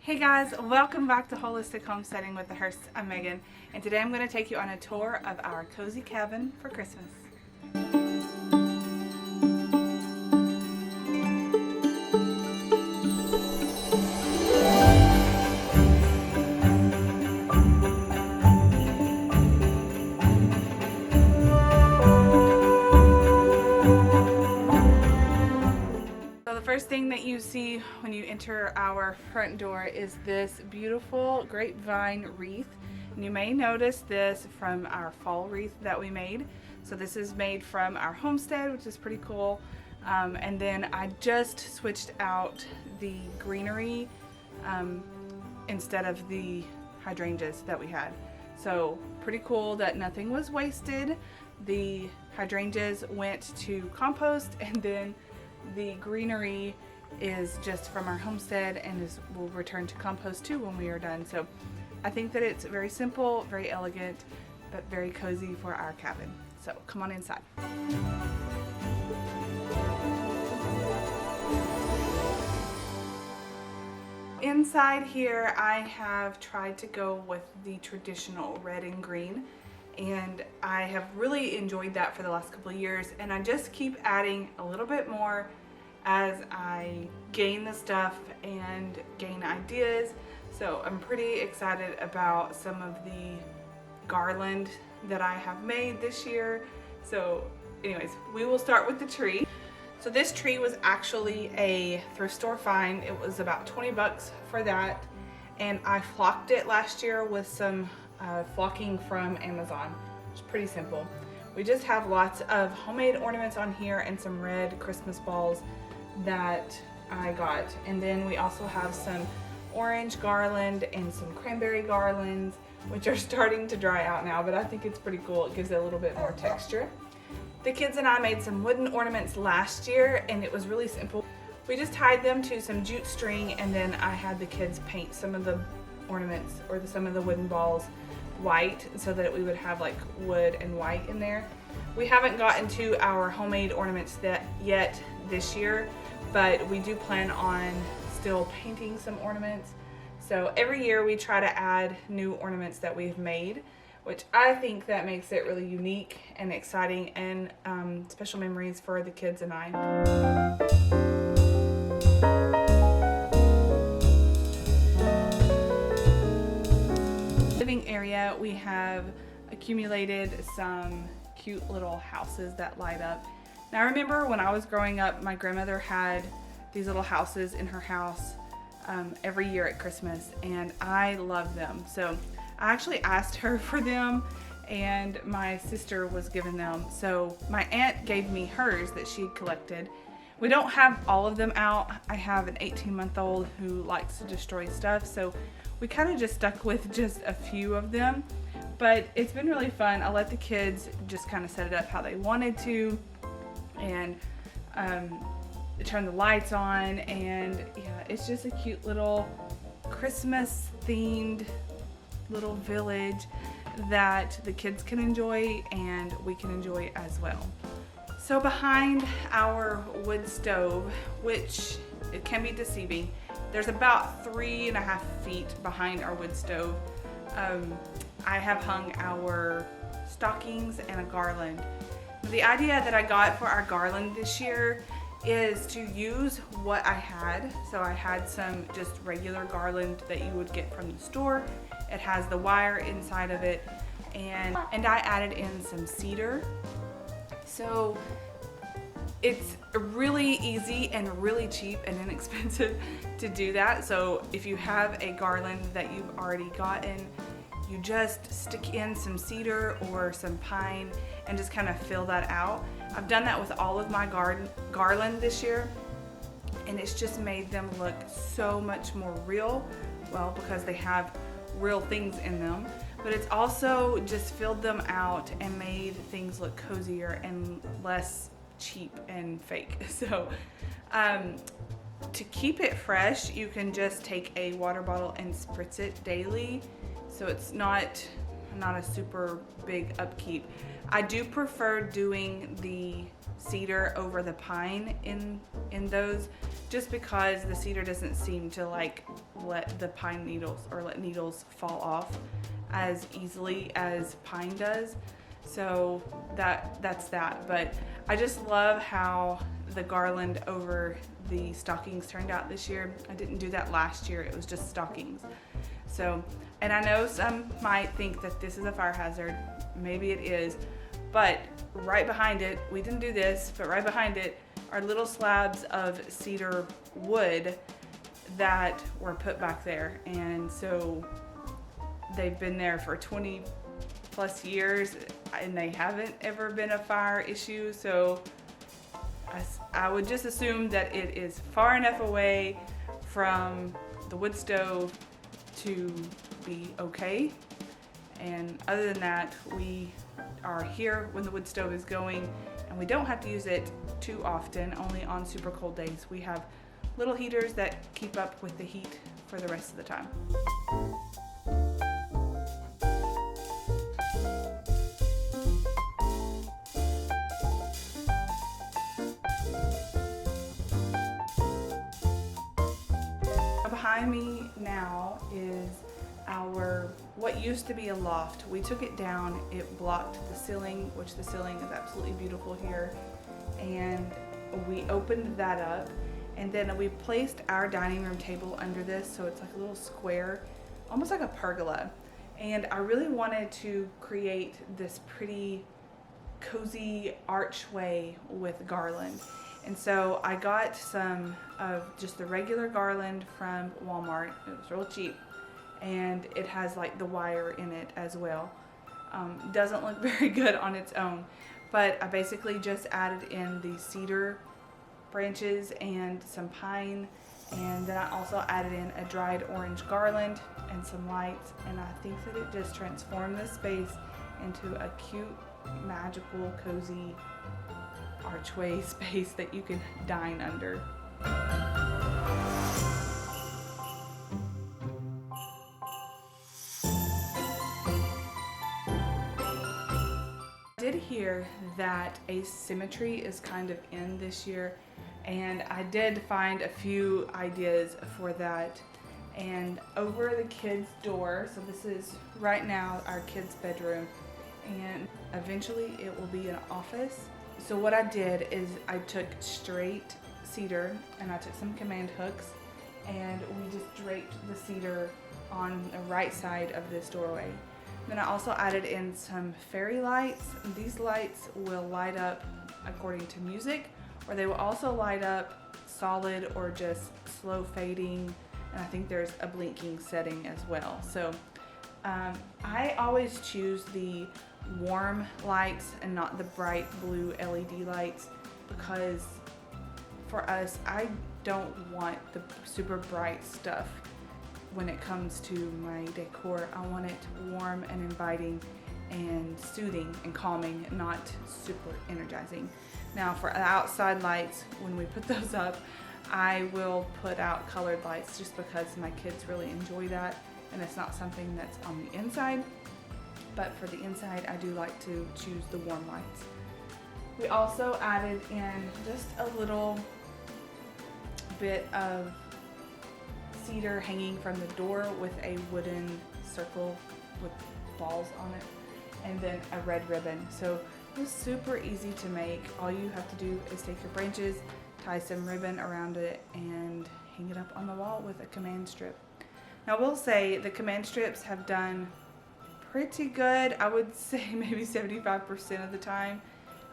Hey guys, welcome back to Holistic Homesteading with the Hursts. I'm Megan, and today I'm going to take you on a tour of our cozy cabin for Christmas. So the first thing that you see when you enter our front door is this beautiful grapevine wreath. And you may notice this from our fall wreath that we made. So this is made from our homestead, which is pretty cool. And then I just switched out the greenery instead of the hydrangeas that we had. So pretty cool that nothing was wasted. The hydrangeas went to compost, and then the greenery is just from our homestead and will return to compost too when we are done. So I think that it's very simple, very elegant, but very cozy for our cabin. So come on inside. Inside here, I have tried to go with the traditional red and green, and I have really enjoyed that for the last couple of years, and I just keep adding a little bit more as I gain the stuff and gain ideas. So I'm pretty excited about some of the garland that I have made this year. So anyways, we will start with the tree. So this tree was actually a thrift store find. It was about 20 bucks for that, and I flocked it last year with some flocking from Amazon. It's pretty simple. We just have lots of homemade ornaments on here and some red Christmas balls that I got, and then we also have some orange garland and some cranberry garlands, which are starting to dry out now, but I think it's pretty cool. It gives it a little bit more texture. The kids and I made some wooden ornaments last year, and it was really simple. We just tied them to some jute string, and then I had the kids paint some of the ornaments or some of the wooden balls white so that we would have like wood and white in there. We haven't gotten to our homemade ornaments yet this year, but we do plan on still painting some ornaments. So every year we try to add new ornaments that we've made, which I think that makes it really unique and exciting and special memories for the kids and I. Living area, we have accumulated some cute little houses that light up. Now I remember when I was growing up, my grandmother had these little houses in her house every year at Christmas, and I loved them. So I actually asked her for them, and my sister was given them. So my aunt gave me hers that she had collected. We don't have all of them out. I have an 18-month-old who likes to destroy stuff, so we kind of just stuck with just a few of them. But it's been really fun. I let the kids just kind of set it up how they wanted to, and turn the lights on, and yeah, it's just a cute little Christmas themed little village that the kids can enjoy and we can enjoy as well. So behind our wood stove, which it can be deceiving, there's about 3.5 feet behind our wood stove. I have hung our stockings and a garland. The idea that I got for our garland this year is to use what I had. So I had some just regular garland that you would get from the store. It has the wire inside of it, and I added in some cedar. So it's really easy and really cheap and inexpensive to do that. So if you have a garland that you've already gotten, you just stick in some cedar or some pine and just kind of fill that out. I've done that with all of my garland this year, and it's just made them look so much more real. Well, because they have real things in them, but it's also just filled them out and made things look cozier and less cheap and fake. So to keep it fresh, you can just take a water bottle and spritz it daily, so it's not a super big upkeep. I do prefer doing the cedar over the pine in those, just because the cedar doesn't seem to like let the pine needles or let needles fall off as easily as pine does. So that's that. But I just love how the garland over the stockings turned out this year. I didn't do that last year, it was just stockings. So, and I know some might think that this is a fire hazard, maybe it is, but right behind it, we didn't do this, but right behind it are little slabs of cedar wood that were put back there. And so they've been there for 20 plus years and they haven't ever been a fire issue. So I would just assume that it is far enough away from the wood stove to be okay. And other than that, we are here when the wood stove is going, and we don't have to use it too often, only on super cold days. We have little heaters that keep up with the heat for the rest of the time. Behind me now is our what used to be a loft. We took it down, it blocked the ceiling, which the ceiling is absolutely beautiful here, and we opened that up, and then we placed our dining room table under this, so it's like a little square, almost like a pergola. And I really wanted to create this pretty cozy archway with garland. And so I got some of just the regular garland from Walmart. It was real cheap. And it has like the wire in it as well. Doesn't look very good on its own. But I basically just added in the cedar branches and some pine. And then I also added in a dried orange garland and some lights. And I think that it just transformed this space into a cute, magical, cozy archway space that you can dine under. I did hear that asymmetry is kind of in this year, and I did find a few ideas for that. And over the kids' door, so this is right now our kids' bedroom, and eventually it will be an office. So what I did is I took straight cedar and I took some command hooks, and we just draped the cedar on the right side of this doorway. Then I also added in some fairy lights. These lights will light up according to music, or they will also light up solid or just slow fading, and I think there's a blinking setting as well. So I always choose the warm lights and not the bright blue LED lights, because for us, I don't want the super bright stuff when it comes to my decor. I want it warm and inviting and soothing and calming, not super energizing. Now for outside lights, when we put those up, I will put out colored lights just because my kids really enjoy that, and it's not something that's on the inside. But for the inside, I do like to choose the warm lights. We also added in just a little bit of cedar hanging from the door with a wooden circle with balls on it, and then a red ribbon. So it was super easy to make. All you have to do is take your branches, tie some ribbon around it, and hang it up on the wall with a command strip. Now I will say the command strips have done pretty good. I would say maybe 75% of the time.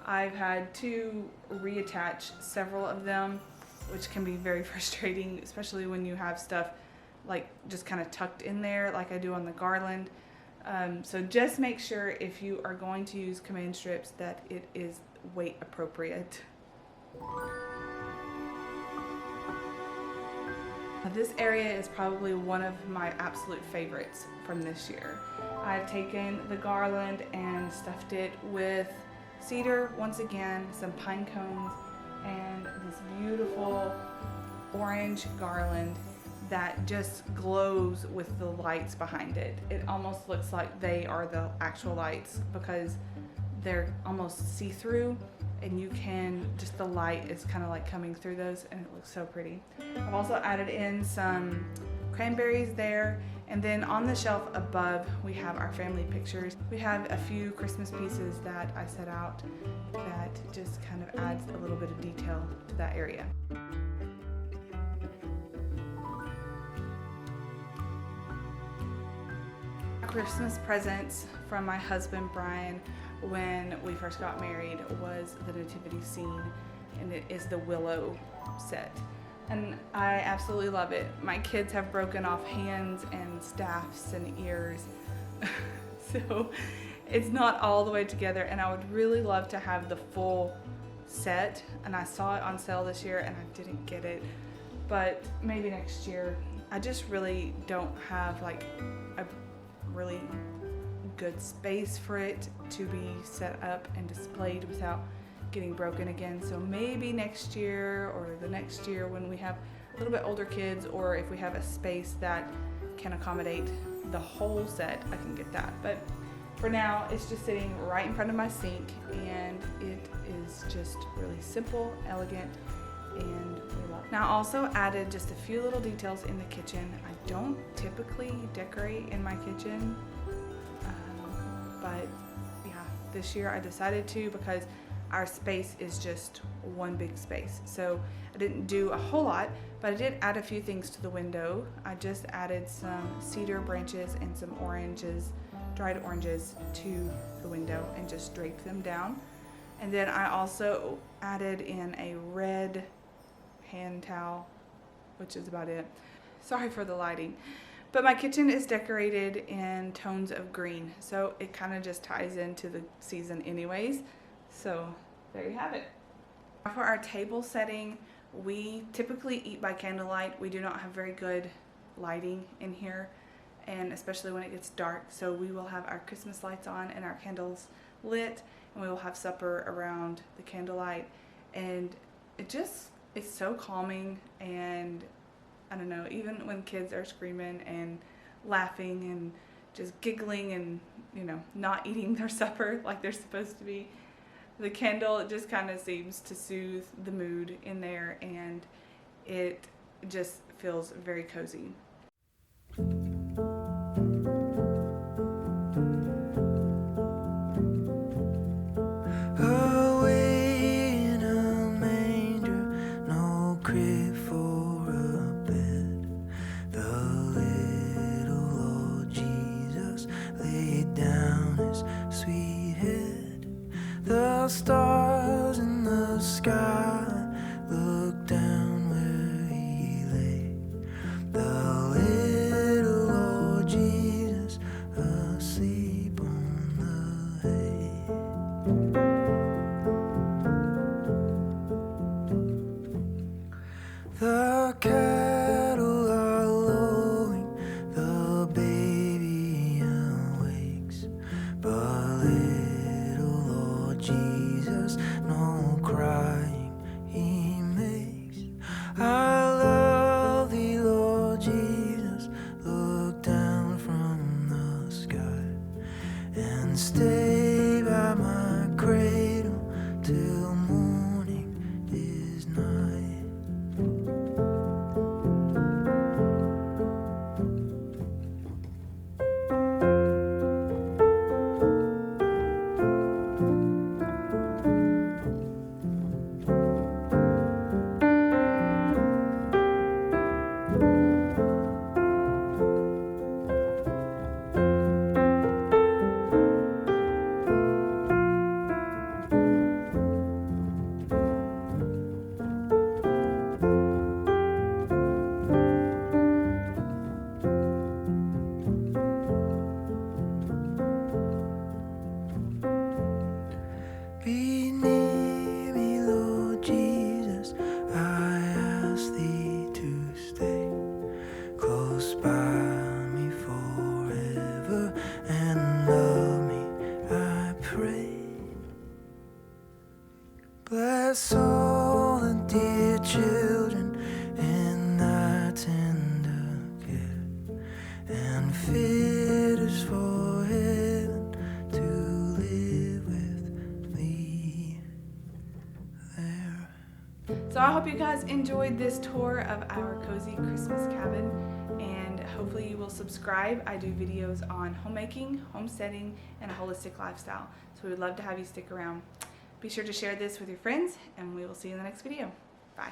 I've had to reattach several of them, which can be very frustrating, especially when you have stuff like just kind of tucked in there like I do on the garland. So just make sure if you are going to use command strips that it is weight appropriate. This area is probably one of my absolute favorites from this year. I've taken the garland and stuffed it with cedar, once again, some pine cones, and this beautiful orange garland that just glows with the lights behind it. It almost looks like they are the actual lights because they're almost see-through, and you can, just the light is kind of like coming through those, and it looks so pretty. I've also added in some cranberries there, and then on the shelf above we have our family pictures. We have a few Christmas pieces that I set out that just kind of adds a little bit of detail to that area. Christmas presents from my husband Brian when we first got married was the nativity scene, and it is the willow set, and I absolutely love it. My kids have broken off hands and staffs and ears so it's not all the way together, and I would really love to have the full set, and I saw it on sale this year and I didn't get it, but maybe next year. I just really don't have like a really good space for it to be set up and displayed without getting broken again. So maybe next year or the next year when we have a little bit older kids, or if we have a space that can accommodate the whole set, I can get that. But for now, it's just sitting right in front of my sink, and it is just really simple, elegant, and we love it. Now I also added just a few little details in the kitchen. I don't typically decorate in my kitchen, but yeah, this year I decided to because our space is just one big space. So I didn't do a whole lot, but I did add a few things to the window. I just added some cedar branches and some oranges, dried oranges, to the window and just draped them down. And then I also added in a red hand towel, which is about it. Sorry for the lighting, but my kitchen is decorated in tones of green, so it kind of just ties into the season anyways. So there you have it. For our table setting, we typically eat by candlelight. We do not have very good lighting in here, and especially when it gets dark, so we will have our Christmas lights on and our candles lit, and we will have supper around the candlelight, and it's so calming. And I don't know, even when kids are screaming and laughing and just giggling and, you know, not eating their supper like they're supposed to be, the candle, it just kind of seems to soothe the mood in there, and it just feels very cozy. The stars in the sky look down where he lay. The little Lord Jesus asleep on the hay. The cattle are lowing, the baby awakes, but Jesus, no crying he makes. I love thee, Lord Jesus, look down from the sky and stay by my cradle till morning is nigh. Be near me, Lord Jesus, I ask thee to stay close by me forever and love me, I pray. Bless all the dear children in thy tender care, and fit us for heaven to live with thee. I hope you guys enjoyed this tour of our cozy Christmas cabin, and hopefully you will subscribe. I do videos on homemaking, homesteading, and a holistic lifestyle, so we would love to have you stick around. Be sure to share this with your friends, and we will see you in the next video. Bye.